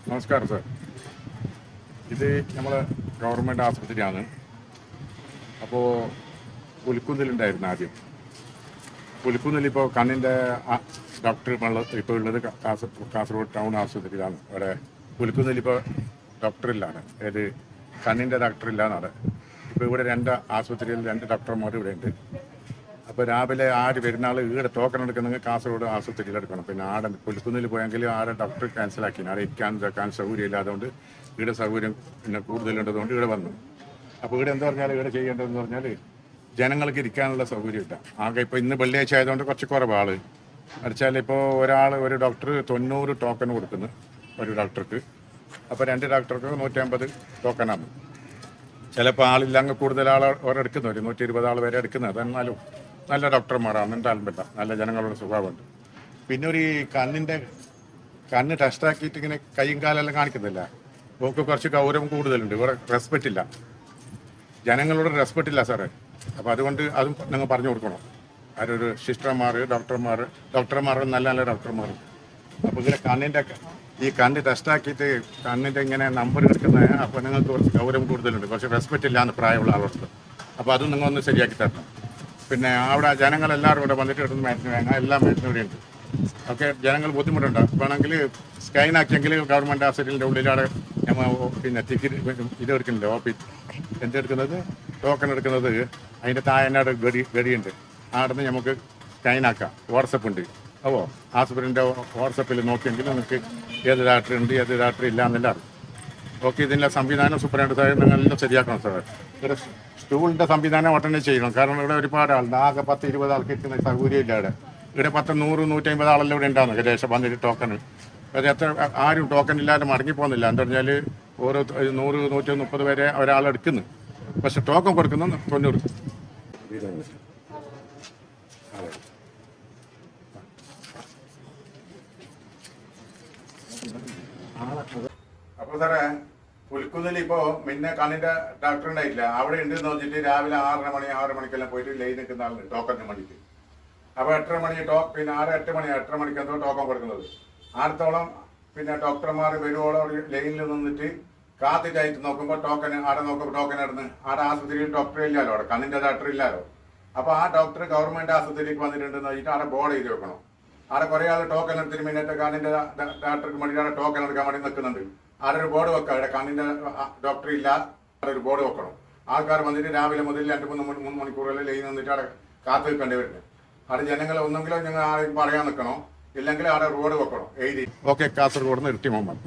നമസ്കാരം സാർ. ഇത് നമ്മൾ ഗവൺമെൻറ് ആശുപത്രിയാണ്. അപ്പോൾ പുലിക്കുന്നിലുണ്ടായിരുന്നു ആദ്യം. പുലിക്കുന്നിൽ ഇപ്പോൾ കണ്ണിൻ്റെ ഡോക്ടർ ഇപ്പോൾ ഉള്ളത് കാസർഗോഡ് ടൗൺ ആശുപത്രിയിലാണ്. അവിടെ പുലിക്കുന്നിൽ ഇപ്പോൾ ഡോക്ടറില്ലാണ്, ഏത് കണ്ണിൻ്റെ ഡോക്ടറില്ലാന്നാണ്. ഇപ്പോൾ ഇവിടെ ആശുപത്രിയിൽ 2 ഡോക്ടർമാർ ഇവിടെ ഉണ്ട്. അപ്പോൾ രാവിലെ ആര് പെരുന്നാൾ ഈടെ ടോക്കൺ എടുക്കുന്നെങ്കിൽ കാസർഗോഡ് ആശുപത്രിയിൽ എടുക്കണം. പിന്നെ ആടെ പുലിക്കുന്നിൽ പോയെങ്കിൽ ആടെ ഡോക്ടർ ക്യാൻസലാക്കി. ആടെ ഇരിക്കാൻ സൗകര്യം ഇല്ലാത്തതുകൊണ്ട് ഇവിടെ സൗകര്യം പിന്നെ കൂടുതലുണ്ടതുകൊണ്ട് ഇവിടെ വന്നു. അപ്പോൾ ഇവിടെ എന്താ പറഞ്ഞാൽ ഇവിടെ ചെയ്യേണ്ടതെന്ന് പറഞ്ഞാൽ ജനങ്ങൾക്ക് ഇരിക്കാനുള്ള സൗകര്യമില്ല. ആകെ ഇപ്പോൾ ഇന്ന് വെള്ളിയാഴ്ച ആയതുകൊണ്ട് കുറച്ച് കുറവാൾ അടിച്ചാൽ ഇപ്പോൾ ഒരു ഡോക്ടർ 90 ടോക്കൺ കൊടുക്കുന്നു ഒരു ഡോക്ടർക്ക്. അപ്പോൾ 2 ഡോക്ടർക്ക് 150 ടോക്കണാണ്. ചിലപ്പോൾ ആളില്ലെങ്കിൽ കൂടുതൽ എടുക്കുന്നവർ 120 ആൾ വരെ എടുക്കുന്നത്. എന്നാലും നല്ല ഡോക്ടർമാരാണ്, എന്തായാലും പറ്റില്ല, നല്ല ജനങ്ങളുടെ സ്വഭാവമുണ്ട്. പിന്നെ ഒരു കണ്ണ് ടെസ്റ്റാക്കിയിട്ട് ഇങ്ങനെ കൈയും കാലെല്ലാം കാണിക്കുന്നില്ല. ഓക്ക് കുറച്ച് ഗൗരവം കൂടുതലുണ്ട്. ഇവിടെ റെസ്പെക്റ്റ് ഇല്ല, ജനങ്ങളോട് റെസ്പെക്റ്റ് ഇല്ല സാറേ. അപ്പോൾ അതുകൊണ്ട് അതും നിങ്ങൾ പറഞ്ഞു കൊടുക്കണം. അവരൊരു സിസ്റ്റർമാർ ഡോക്ടർമാർ നല്ല നല്ല ഡോക്ടർമാർ. അപ്പോൾ ഇങ്ങനെ കണ്ണ് ടെസ്റ്റാക്കിയിട്ട് കണ്ണിൻ്റെ ഇങ്ങനെ നമ്പർ എടുക്കുന്നത്. അപ്പോൾ നിങ്ങൾക്ക് കുറച്ച് ഗൗരവം കൂടുതലുണ്ട്, കുറച്ച് റെസ്പെക്റ്റ് ഇല്ലാന്ന് പ്രായമുള്ള ആളോട്. അപ്പോൾ അതും നിങ്ങൾ ഒന്ന് ശരിയാക്കി തരണം. പിന്നെ അവിടെ ജനങ്ങളെല്ലാവരും ഇവിടെ വന്നിട്ട് ഇടുന്ന മരുന്ന് വേണം, എല്ലാ മരുന്നും ഇവിടെ ഉണ്ട്. ഓക്കെ, ജനങ്ങൾ ബുദ്ധിമുട്ടുണ്ട്. വേണമെങ്കിൽ സ്കാൻ ആക്കിയെങ്കിൽ ഗവൺമെൻറ് ആശുപത്രിയുടെ ഉള്ളിലാണ് നമ്മൾ പിന്നെ ഇത് എടുക്കുന്നില്ല, എന്തെടുക്കുന്നത് ടോക്കൺ എടുക്കുന്നത്. അതിൻ്റെ താഴെ ഗടിയുണ്ട്, അവിടെ നിന്ന് നമുക്ക് സ്കാൻ ആക്കാം. വാട്സപ്പ് ഉണ്ട്. ഓ ആശുപത്രിൻ്റെ വാട്സപ്പിൽ നോക്കിയെങ്കിൽ നമുക്ക് ഏത് ഡോക്ടർ ഉണ്ട് ഏത് ഡോക്ടർ ഇല്ല എന്നല്ല അറിയും. ഓക്കെ, ഇതിൻ്റെ സംവിധാനം സൂപ്പറായിട്ട് സാർ നിങ്ങളെല്ലാം ശരിയാക്കണം സാർ. ഇവിടെ സ്റ്റൂളിൻ്റെ സംവിധാനം ഉടനെ ചെയ്യണം. കാരണം ഇവിടെ ഒരുപാട് ആളുണ്ട്. ആകെ 10-20 ആൾക്ക് ഇരിക്കുന്ന സൗകര്യമില്ല. ഇവിടെ 100-150 ആളെല്ലാം ഇവിടെ ഉണ്ടാകുന്നു ഏകദേശം വന്നിട്ട് ടോക്കൺ. അത് ആരും ടോക്കൺ ഇല്ലാതെ മടങ്ങിപ്പോകുന്നില്ല. എന്താ പറഞ്ഞാൽ ഓരോ 100-130 വരെ ഒരാളെടുക്കുന്നു. പക്ഷെ ടോക്കൺ കൊടുക്കുന്നു 90. അപ്പോൾ സാറേ പുലിക്കുന്നിൽ ഇപ്പോൾ പിന്നെ കണ്ണിൻ്റെ ഡോക്ടർ ഉണ്ടായിട്ടില്ല, അവിടെ ഉണ്ടെന്ന് വെച്ചിട്ട് രാവിലെ 6 മണിക്കെല്ലാം പോയിട്ട് ലൈൻ നിൽക്കുന്ന ആളുണ്ട് ടോക്കണിന് വേണ്ടിയിട്ട്. അപ്പോൾ 8:30 മണി പിന്നെ 8 മണിക്ക് എന്തോ ടോക്കൺ കൊടുക്കുന്നത്. ആടത്തോളം പിന്നെ ഡോക്ടർമാർ വരുവോളം ലൈനിൽ നിന്നിട്ട് കാത്തിട്ടായിട്ട് നോക്കുമ്പോൾ ആടെ നോക്കുമ്പോൾ ടോക്കൺ ഇടുന്നു. ആടെ ആശുപത്രിയിൽ ഡോക്ടർ ഇല്ലല്ലോ, അവിടെ കണ്ണിൻ്റെ ഡോക്ടർ ഇല്ലല്ലോ. അപ്പോൾ ആ ഡോക്ടർ ഗവൺമെൻറ് ആശുപത്രിയിലേക്ക് വന്നിട്ടുണ്ടെന്ന് വെച്ചിട്ട് ആടെ ബോർഡ് ചെയ്ത് വെക്കണം. ആടെ കുറേ ആൾ ടോക്കൺ എടുത്തിട്ട് മിനിറ്റ് കണ്ണിൻ്റെ ഡോക്ടർക്ക് വേണ്ടി ആടെ ടോക്കൺ എടുക്കാൻ വേണ്ടി നിൽക്കുന്നുണ്ട്. ആടെ ഒരു ബോർഡ് വെക്കാം, ഇവിടെ കണ്ണിൻ്റെ ഡോക്ടർ ഇല്ല, അവിടെ ഒരു ബോർഡ് വെക്കണം. ആൾക്കാർ വന്നിട്ട് രാവിലെ മുതൽ 2-3 മണിക്കൂറെല്ലാം ലൈൻ നിന്നിട്ട് അവിടെ കാത്തു നിൽക്കേണ്ടി വരുന്നത്. അവിടെ ജനങ്ങൾ ഒന്നെങ്കിലും ഞങ്ങൾ ആരെയും പറയാൻ നിൽക്കണോ, ഇല്ലെങ്കിൽ അവിടെ റോഡ് വെക്കണം എഴുതി. ഓക്കെ, കാസർഗോഡ് നിന്ന് ഇരട്ടി മുഹമ്മദ്.